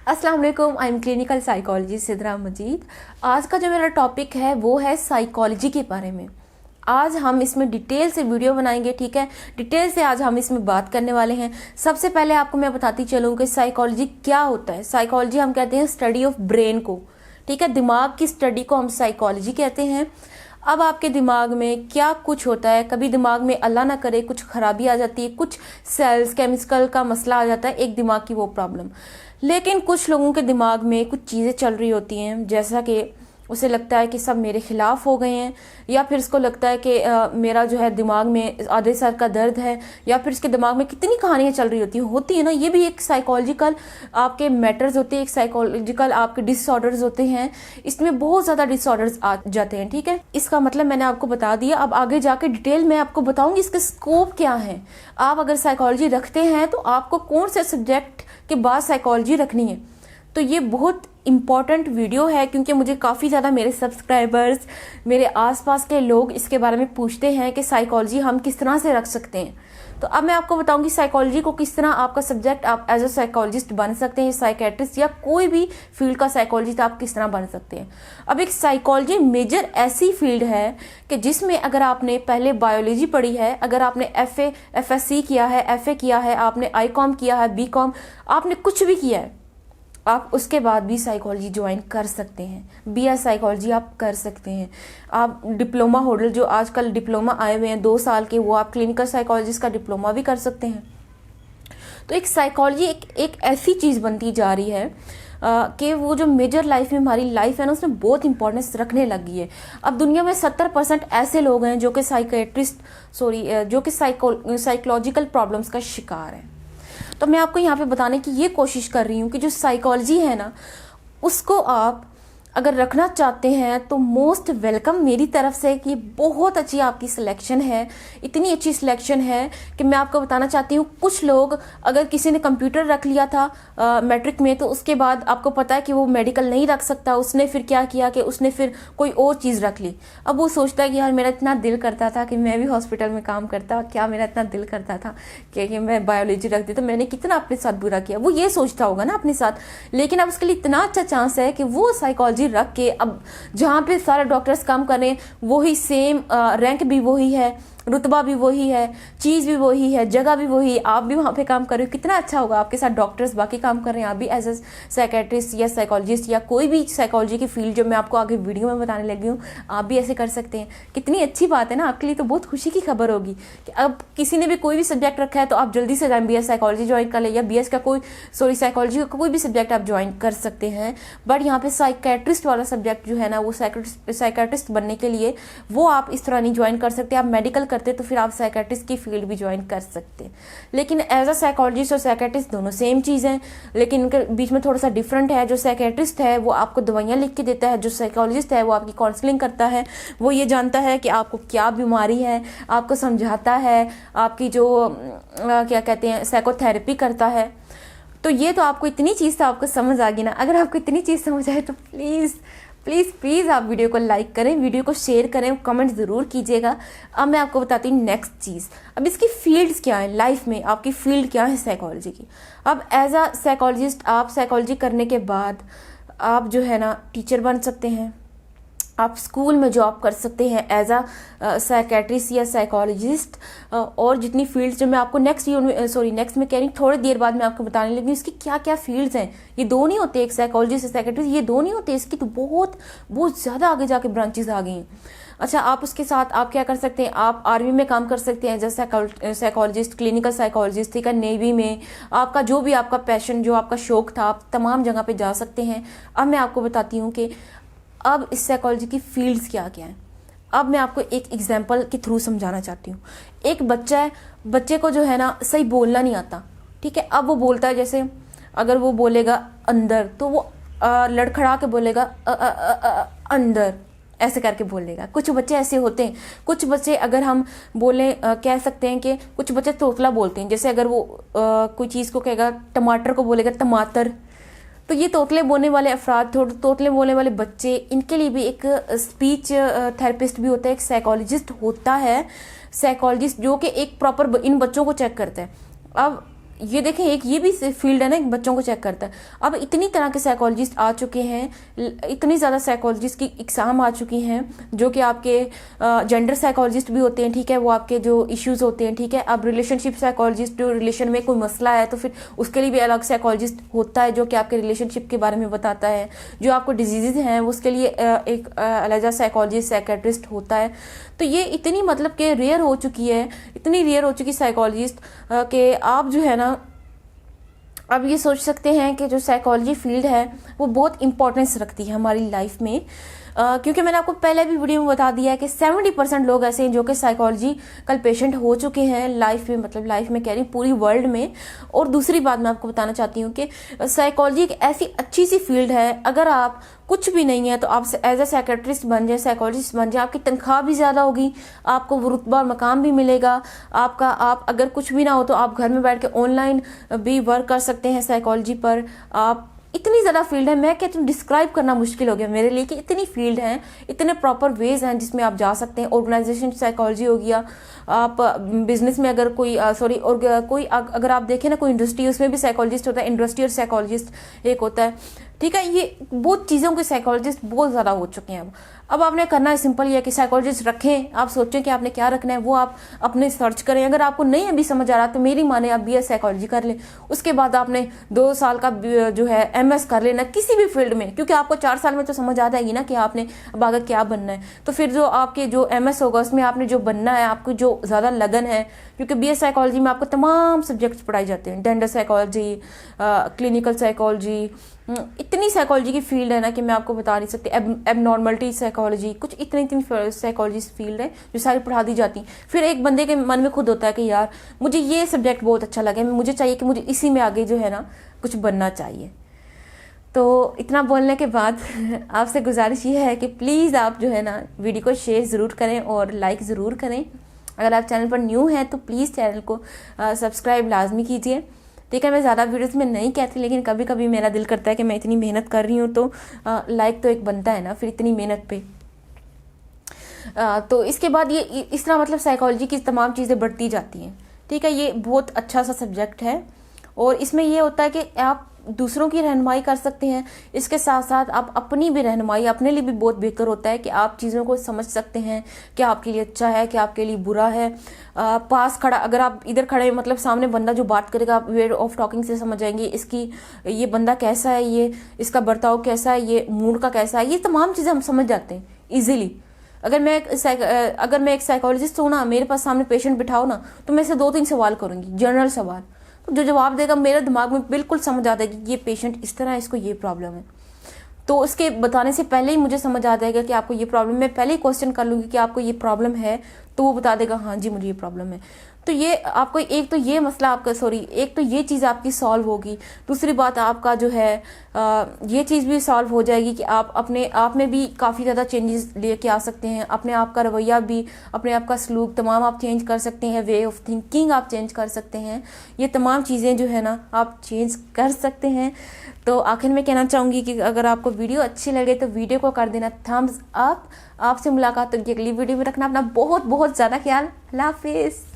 अस्सलाम वालेकुम, I am clinical psychologist Sidra Majeed. आज का जो मेरा टॉपिक है वो है साइकोलॉजी के बारे में। आज हम इसमें डिटेल से वीडियो बनाएंगे, ठीक है। डिटेल से आज हम इसमें बात करने वाले हैं। सबसे पहले आपको मैं बताती चलूँ कि साइकोलॉजी क्या होता है। साइकोलॉजी हम कहते हैं स्टडी ऑफ ब्रेन को, ठीक है। दिमाग की स्टडी को हम साइकोलॉजी कहते हैं। अब आपके दिमाग में क्या कुछ होता है, कभी दिमाग में अल्लाह ना करे कुछ खराबी आ जाती है, कुछ सेल्स केमिकल का मसला आ जाता है, एक दिमाग की वो प्रॉब्लम। लेकिन कुछ लोगों के दिमाग में कुछ चीज़ें चल रही होती हैं, जैसा कि उसे लगता है कि सब मेरे खिलाफ हो गए हैं, या फिर इसको लगता है कि मेरा जो है दिमाग में आधे सर का दर्द है, या फिर इसके दिमाग में कितनी कहानियां चल रही होती है ना। ये भी एक साइकोलॉजिकल आपके मैटर्स होते हैं, एक साइकोलॉजिकल आपके डिसऑर्डर्स होते हैं। इसमें बहुत ज़्यादा डिसऑर्डर्स आ जाते हैं, ठीक है। इसका मतलब मैंने आपको बता दिया। अब आगे जाके डिटेल में आपको बताऊंगी इसके स्कोप क्या है। आप अगर साइकोलॉजी रखते हैं तो आपको कौन से सब्जेक्ट के बाद साइकोलॉजी रखनी है। तो ये बहुत इम्पॉर्टेंट वीडियो है, क्योंकि मुझे काफ़ी ज़्यादा मेरे सब्सक्राइबर्स, मेरे आसपास के लोग इसके बारे में पूछते हैं कि साइकोलॉजी हम किस तरह से रख सकते हैं। तो अब मैं आपको बताऊंगी साइकोलॉजी को किस तरह आपका सब्जेक्ट आप एज अ साइकोलॉजिस्ट बन सकते हैं, साइकेट्रिस्ट या कोई भी फील्ड का साइकोलॉजिस्ट आप किस तरह बन सकते हैं। अब एक साइकोलॉजी मेजर ऐसी फील्ड है कि जिसमें अगर आपने पहले बायोलॉजी पढ़ी है, अगर आपने FSC किया है, FA किया है, आपने ICOM किया है, BCom, आपने कुछ भी किया है, आप उसके बाद भी साइकोलॉजी ज्वाइन कर सकते हैं। BS साइकोलॉजी आप कर सकते हैं। आप डिप्लोमा होल्डर, जो आजकल डिप्लोमा आए हुए हैं 2 साल के, वो आप क्लिनिकल साइकोलॉजिस्ट का डिप्लोमा भी कर सकते हैं। तो एक साइकोलॉजी एक ऐसी चीज़ बनती जा रही है कि वो जो मेजर लाइफ में हमारी लाइफ है ना, उसमें बहुत इंपॉर्टेंस रखने लगी है। अब दुनिया में 70% ऐसे लोग हैं जो कि जो कि साइकोलॉजिकल प्रॉब्लम्स का शिकार हैं। तो मैं आपको यहाँ पे बताने की ये कोशिश कर रही हूँ कि जो साइकोलॉजी है ना, उसको आप अगर रखना चाहते हैं तो मोस्ट वेलकम मेरी तरफ से कि बहुत अच्छी आपकी सिलेक्शन है। इतनी अच्छी सिलेक्शन है कि मैं आपको बताना चाहती हूँ, कुछ लोग अगर किसी ने कंप्यूटर रख लिया था मैट्रिक में, तो उसके बाद आपको पता है कि वो मेडिकल नहीं रख सकता। उसने फिर क्या किया कि उसने फिर कोई और चीज़ रख ली। अब वो सोचता है कि यार मेरा इतना दिल करता था कि मैं भी हॉस्पिटल में काम करता, क्या मेरा इतना दिल करता था कि मैं बायोलॉजी रख दी, तो मैंने कितना अपने साथ बुरा किया। वो ये सोचता होगा ना अपने साथ। लेकिन अब उसके लिए इतना अच्छा चांस है कि वो साइकोलॉजी रख के, अब जहाँ पे सारे डॉक्टर्स काम कर रहे हैं, वही सेम रैंक भी वही है, रुतबा भी वही है, चीज़ भी वही है, जगह भी वही, आप भी वहाँ पे काम कर रहे हो, कितना अच्छा होगा। आपके साथ डॉक्टर्स बाकी काम कर रहे हैं, आप भी एज ए साइकेट्रिस्ट या साइकोलॉजिस्ट या कोई भी साइकोलॉजी की फील्ड जो मैं आपको आगे वीडियो में बताने लगी हूँ, आप भी ऐसे कर सकते हैं। कितनी अच्छी बात है ना, आपके लिए तो बहुत खुशी की खबर होगी कि अब किसी ने भी कोई भी सब्जेक्ट रखा है तो आप जल्दी से BS साइकोलॉजी ज्वाइन कर ले, या BS का साइकोलॉजी का कोई भी सब्जेक्ट आप ज्वाइन कर सकते हैं। बट यहाँ पे साइकेट्रिस्ट वाला सब्जेक्ट जो है ना, वो साइकेट्रिस्ट बनने के लिए वो आप इस तरह नहीं ज्वाइन कर सकते। आप मेडिकल करते तो फिर आप साइकेट्रिस्ट की फील्ड भी ज्वाइन कर सकते हैं। लेकिन एज अ साइकोलॉजिस्ट और साइकेट्रिस्ट दोनों सेम चीज़ हैं, लेकिन इनके बीच में थोड़ा सा डिफरेंट है। जो साइकेट्रिस्ट है वो आपको दवाइयाँ लिख के देता है, जो साइकोलॉजिस्ट है वो आपकी काउंसलिंग करता है। वो ये जानता है कि आपको क्या बीमारी है, आपको समझाता है, आपकी जो क्या कहते हैं साइकोथेरेपी करता है। तो ये तो आपको इतनी चीज़ तो आपको समझ आ गई ना। अगर आपको इतनी चीज़ समझ आए तो प्लीज़ प्लीज़ प्लीज़ आप वीडियो को लाइक करें, वीडियो को शेयर करें, कमेंट ज़रूर कीजिएगा। अब मैं आपको बताती हूँ नेक्स्ट चीज़। अब इसकी फील्ड्स क्या है, लाइफ में आपकी फील्ड क्या है साइकोलॉजी की। अब एज अ साइकोलॉजिस्ट आप साइकोलॉजी करने के बाद आप जो है ना टीचर बन सकते हैं, आप स्कूल में जॉब कर सकते हैं एज अ साइकेट्रिस्ट या साइकोलॉजिस्ट। और जितनी फील्ड्स जो मैं आपको नेक्स्ट में कह रही हूँ, थोड़ी देर बाद मैं आपको बताने लगी इसकी क्या क्या फील्ड्स हैं। ये दो नहीं होते, एक साइकोलॉजिस्ट साइकेट्रिस्ट, ये दो नहीं होते, इसकी तो बहुत बहुत ज़्यादा आगे जाके ब्रांचेस आ गई हैं। अच्छा, आप उसके साथ आप क्या कर सकते हैं, आप आर्मी में काम कर सकते हैं जैसे साइकोलॉजिस्ट, क्लिनिकल साइकोलॉजिस्ट, ठीक है। नेवी में आपका जो भी आपका पैशन, जो आपका शौक था, आप तमाम जगह पे जा सकते हैं। अब मैं आपको बताती हूँ कि अब इस साइकोलॉजी की फील्ड्स क्या क्या हैं। अब मैं आपको एक एग्जांपल के थ्रू समझाना चाहती हूँ। एक बच्चा है, बच्चे को जो है ना सही बोलना नहीं आता, ठीक है। अब वो बोलता है, जैसे अगर वो बोलेगा अंदर तो वो लड़खड़ा के बोलेगा अंदर, ऐसे करके बोलेगा। कुछ बच्चे ऐसे होते हैं। कुछ बच्चे अगर हम बोलें कह सकते हैं कि कुछ बच्चे तोतला बोलते हैं। जैसे अगर वो कोई चीज़ को कहेगा, टमाटर को बोलेगा टमाटर। तो ये तोतले बोलने वाले अफराद, तोतले बोलने वाले बच्चे, इनके लिए भी एक स्पीच थेरेपिस्ट भी होता है, एक साइकोलॉजिस्ट होता है, साइकोलॉजिस्ट जो कि एक प्रॉपर इन बच्चों को चेक करता है। अब ये देखें, एक ये भी फील्ड है ना, एक बच्चों को चेक करता है। अब इतनी तरह के साइकोलॉजिस्ट आ चुके हैं, इतनी ज़्यादा साइकोलॉजिस्ट की एग्ज़ाम आ चुकी हैं, जो कि आपके जेंडर साइकोलॉजिस्ट भी होते हैं, ठीक है, वो आपके जो इश्यूज़ होते हैं, ठीक है। अब रिलेशनशिप साइकोलॉजिस्ट, जो रिलेशन में कोई मसला है तो फिर उसके लिए भी अलग साइकोलॉजिस्ट होता है, जो कि आपके रिलेशनशिप के बारे में बताता है। जो आपको डिजीज़ हैं उसके लिए एक अलग साइकोलॉजिस्ट, साइकेट्रिस्ट होता है। तो ये इतनी मतलब कि रेयर हो चुकी है, इतनी रेयर हो चुकी साइकोलॉजिस्ट कि आप जो है ना, अब ये सोच सकते हैं कि जो साइकोलॉजी फील्ड है वो बहुत इंपॉर्टेंस रखती है हमारी लाइफ में। क्योंकि मैंने आपको पहले भी वीडियो में बता दिया है कि 70% लोग ऐसे हैं जो कि साइकोलॉजिकल पेशेंट हो चुके हैं लाइफ में, मतलब लाइफ में कह रही हूँ, पूरी वर्ल्ड में। और दूसरी बात मैं आपको बताना चाहती हूँ कि साइकोलॉजी एक ऐसी अच्छी सी फील्ड है, अगर आप कुछ भी नहीं है तो आप एज ए साइकेट्रिस्ट बन जाए, साइकोलॉजिस्ट बन जाए, आपकी तनख्वाह भी ज़्यादा होगी, आपको वो रुतबा और मकाम भी मिलेगा आपका। आप अगर कुछ भी ना हो तो आप घर में बैठ के ऑनलाइन भी वर्क कर सकते हैं साइकोलॉजी पर। आप इतनी ज़्यादा फील्ड है, मैं कहती हूँ डिस्क्राइब करना मुश्किल हो गया मेरे लिए कि इतनी फील्ड है, इतने प्रॉपर वेज हैं जिसमें आप जा सकते हैं। ऑर्गेनाइजेशन साइकोलॉजी हो गया, आप बिजनेस में अगर कोई कोई अगर आप देखें ना कोई इंडस्ट्री, उसमें भी साइकोलॉजिस्ट होता है, इंडस्ट्रियल साइकोलॉजिस्ट एक होता है, ठीक है। ये बहुत चीज़ों के साइकोलॉजिस्ट बहुत ज़्यादा हो चुके हैं। अब आपने करना है सिंपल ये है कि साइकोलॉजिस्ट रखें, आप सोचें कि आपने क्या रखना है, वो आप अपने सर्च करें। अगर आपको नहीं अभी समझ आ रहा तो मेरी माने आप BA साइकोलॉजी कर लें, उसके बाद आपने 2 साल का जो है MS कर लेना किसी भी फील्ड में, क्योंकि आपको 4 साल में तो समझ आ जाएगी ना कि आपने अब आगे क्या बनना है। तो फिर जो आपके जो MS होगा उसमें आपने जो बनना है, आपको जो ज़्यादा लगन है, क्योंकि BA साइकोलॉजी में आपको तमाम सब्जेक्ट्स पढ़ाई जाते हैं, जेंडर साइकोलॉजी, क्लिनिकल साइकोलॉजी, इतनी साइकोलॉजी की फील्ड है ना कि मैं आपको बता नहीं सकती। एबनॉर्मलिटी साइकोलॉजी, कुछ इतनी साइकोलॉजी फील्ड है जो सारी पढ़ा दी जाती। फिर एक बंदे के मन में खुद होता है कि यार मुझे ये सब्जेक्ट बहुत अच्छा लगे, मुझे चाहिए कि मुझे इसी में आगे जो है ना कुछ बनना चाहिए। तो इतना बोलने के बाद आपसे गुजारिश ये है कि प्लीज़ आप जो है ना वीडियो को शेयर ज़रूर करें और लाइक ज़रूर करें। अगर आप चैनल पर न्यू हैं तो प्लीज़ चैनल को सब्सक्राइब लाजमी कीजिए, ठीक है। मैं ज़्यादा वीडियोस में नहीं कहती, लेकिन कभी कभी मेरा दिल करता है कि मैं इतनी मेहनत कर रही हूँ तो लाइक तो एक बनता है ना फिर इतनी मेहनत पे। तो इसके बाद ये इस तरह मतलब साइकोलॉजी की तमाम चीज़ें बढ़ती जाती हैं, ठीक है। ये बहुत अच्छा सा सब्जेक्ट है और इसमें ये होता है कि आप दूसरों की रहनुमाई कर सकते हैं, इसके साथ साथ आप अपनी भी रहनुमाई, अपने लिए भी बहुत बेहतर होता है कि आप चीज़ों को समझ सकते हैं क्या आपके लिए अच्छा है, क्या आपके लिए बुरा है। पास खड़ा, अगर आप इधर खड़े मतलब सामने बंदा जो बात करेगा आप वे ऑफ टॉकिंग से समझ जाएंगे इसकी, ये बंदा कैसा है, ये इसका बर्ताव कैसा है, ये मूड का कैसा है, ये तमाम चीज़ें हम समझ जाते हैं ईजिली। अगर मैं एक साइकोलॉजिस्ट हूँ ना, मेरे पास सामने पेशेंट बिठाओ ना, तो मैं इसे 2-3 सवाल करूँगी, जनरल सवाल, तो जो जवाब देगा मेरे दिमाग में बिल्कुल समझ आता है कि ये पेशेंट इस तरह है, इसको ये प्रॉब्लम है। तो उसके बताने से पहले ही मुझे समझ आ जाएगा कि आपको ये प्रॉब्लम, मैं पहले ही क्वेश्चन कर लूँगी कि आपको ये प्रॉब्लम है, तो वो बता देगा हाँ जी मुझे ये प्रॉब्लम है। तो ये आपको एक तो ये मसला आपका एक तो ये चीज़ आपकी सॉल्व होगी। दूसरी बात आपका जो है ये चीज़ भी सॉल्व हो जाएगी कि आप अपने आप में भी काफ़ी ज़्यादा चेंजेस लेके आ सकते हैं, अपने आप का रवैया भी, अपने आप का सलूक तमाम आप चेंज कर सकते हैं, वे ऑफ थिंकिंग आप चेंज कर सकते हैं, ये तमाम चीज़ें जो है ना आप चेंज कर सकते हैं। तो आखिर में कहना चाहूँगी कि अगर आपको वीडियो अच्छी लगे तो वीडियो को कर देना थम्स अप। आपसे मुलाकात होगी अगली वीडियो में, रखना अपना बहुत बहुत ज़्यादा ख्याल। अल्लाह हाफिज़।